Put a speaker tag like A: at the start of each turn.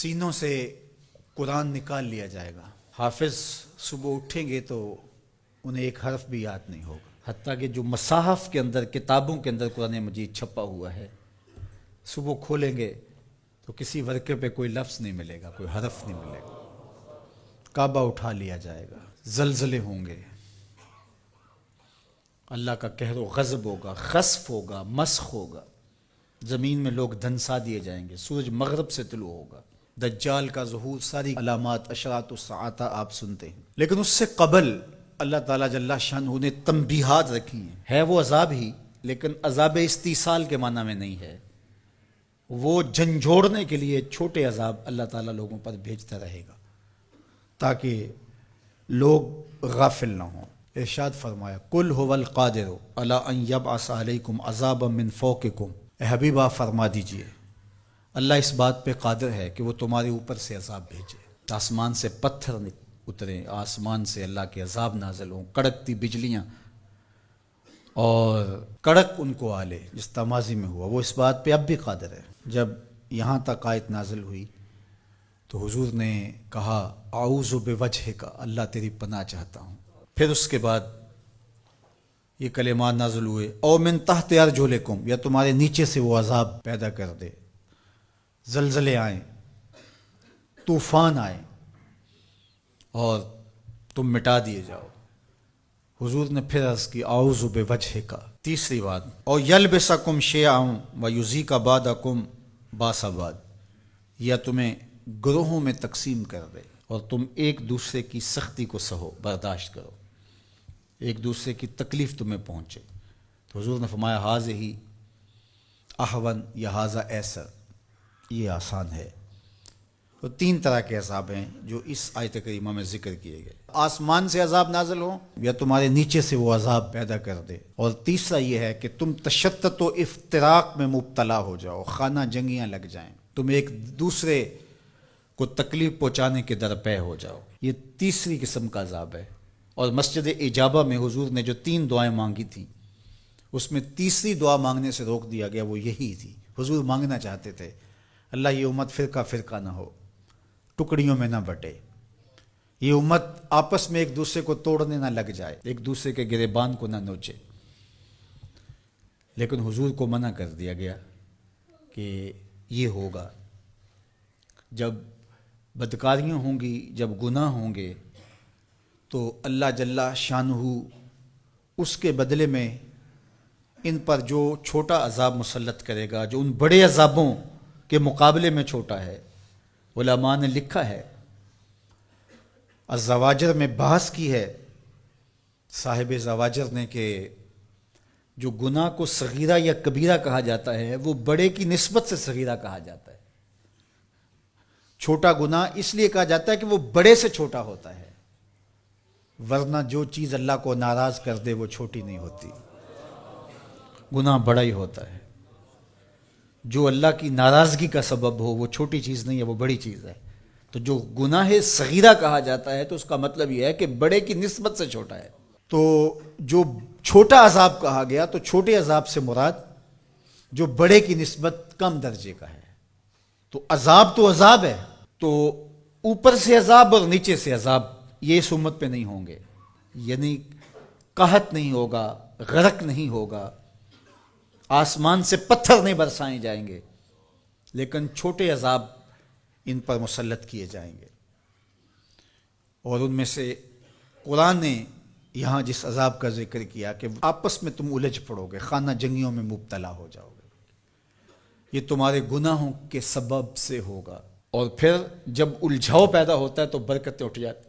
A: سینوں سے قرآن نکال لیا جائے گا. حافظ صبح اٹھیں گے تو انہیں ایک حرف بھی یاد نہیں ہوگا. حتیٰ کہ جو مصاحف کے اندر، کتابوں کے اندر قرآن مجید چھپا ہوا ہے، صبح کھولیں گے تو کسی ورقے پہ کوئی لفظ نہیں ملے گا، کوئی حرف نہیں ملے گا. کعبہ اٹھا لیا جائے گا، زلزلے ہوں گے، اللہ کا قہر و غضب ہوگا، خسف ہوگا، مسخ ہوگا، زمین میں لوگ دھنسا دیے جائیں گے، سورج مغرب سے طلوع ہوگا، دجال کا ظہور، ساری علامات اشراط الساعہ آپ سنتے ہیں. لیکن اس سے قبل اللہ تعالیٰ جل شانہ نے تنبیہات رکھی ہیں. ہے وہ عذاب ہی، لیکن عذاب استیصال کے معنی میں نہیں ہے. وہ جھنجھوڑنے کے لیے چھوٹے عذاب اللہ تعالیٰ لوگوں پر بھیجتا رہے گا تاکہ لوگ غافل نہ ہوں. ارشاد فرمایا قل هو القادر علی ان یبعث علیکم عذابا من فوقکم. اے حبیب آپ فرما دیجئے اللہ اس بات پہ قادر ہے کہ وہ تمہارے اوپر سے عذاب بھیجے. آسمان سے پتھر اتریں، آسمان سے اللہ کے عذاب نازل ہوں، کڑکتی بجلیاں اور کڑک ان کو آلے، جس تمازی میں ہوا. وہ اس بات پہ اب بھی قادر ہے. جب یہاں تک آیت نازل ہوئی تو حضور نے کہا اعوذ بوجہک، اللہ تیری پناہ چاہتا ہوں. پھر اس کے بعد یہ کلمات نازل ہوئے او من تحت ارجلکم، یا تمہارے نیچے سے وہ عذاب پیدا کر دے، زلزلے آئیں، طوفان آئیں اور تم مٹا دیے جاؤ. حضور نے پھر عرض کی اعوذ بوجہک. تیسری بات او یلبسکم شیئا ویذیق بعضکم باس بعض، یا تمہیں گروہوں میں تقسیم کر دے اور تم ایک دوسرے کی سختی کو سہو، برداشت کرو، ایک دوسرے کی تکلیف تمہیں پہنچے. تو حضور نے فرمایا ھذہ اہون یا ھذا ایسر، یہ آسان ہے. تو تین طرح کے عذاب ہیں جو اس آیت کریمہ میں ذکر کیے گئے. آسمان سے عذاب نازل ہو یا تمہارے نیچے سے وہ عذاب پیدا کر دے. اور تیسرا یہ ہے کہ تم تشتت و افتراق میں مبتلا ہو جاؤ، خانہ جنگیاں لگ جائیں، تم ایک دوسرے کو تکلیف پہنچانے کے درپے ہو جاؤ. یہ تیسری قسم کا عذاب ہے. اور مسجد اجابہ میں حضور نے جو 3 دعائیں مانگی تھیں اس میں تیسری دعا مانگنے سے روک دیا گیا، وہ یہی تھی. حضور مانگنا چاہتے تھے اللہ یہ امت فرقہ فرقہ نہ ہو، ٹکڑیوں میں نہ بٹے، یہ امت آپس میں ایک دوسرے کو توڑنے نہ لگ جائے، ایک دوسرے کے گریبان کو نہ نوچے. لیکن حضور کو منع کر دیا گیا کہ یہ ہوگا جب بدکاریاں ہوں گی، جب گناہ ہوں گے تو اللہ جل شانہ اس کے بدلے میں ان پر جو چھوٹا عذاب مسلط کرے گا، جو ان بڑے عذابوں کے مقابلے میں چھوٹا ہے. علماء نے لکھا ہے، الزواجر میں بحث کی ہے صاحب زواجر نے کہ جو گناہ کو صغیرہ یا کبیرہ کہا جاتا ہے وہ بڑے کی نسبت سے صغیرہ کہا جاتا ہے. چھوٹا گناہ اس لیے کہا جاتا ہے کہ وہ بڑے سے چھوٹا ہوتا ہے، ورنہ جو چیز اللہ کو ناراض کر دے وہ چھوٹی نہیں ہوتی، گناہ بڑا ہی ہوتا ہے. جو اللہ کی ناراضگی کا سبب ہو وہ چھوٹی چیز نہیں ہے، وہ بڑی چیز ہے. تو جو گناہ صغیرہ کہا جاتا ہے تو اس کا مطلب یہ ہے کہ بڑے کی نسبت سے چھوٹا ہے. تو جو چھوٹا عذاب کہا گیا تو چھوٹے عذاب سے مراد جو بڑے کی نسبت کم درجے کا ہے. تو عذاب ہے، تو اوپر سے عذاب اور نیچے سے عذاب یہ اس امت پہ نہیں ہوں گے. یعنی قحط نہیں ہوگا، غرق نہیں ہوگا، آسمان سے پتھر نہیں برسائے جائیں گے، لیکن چھوٹے عذاب ان پر مسلط کیے جائیں گے. اور ان میں سے قرآن نے یہاں جس عذاب کا ذکر کیا کہ آپس میں تم الجھ پڑو گے، خانہ جنگیوں میں مبتلا ہو جاؤ گے، یہ تمہارے گناہوں کے سبب سے ہوگا. اور پھر جب الجھاؤ پیدا ہوتا ہے تو برکتیں اٹھ جاتی.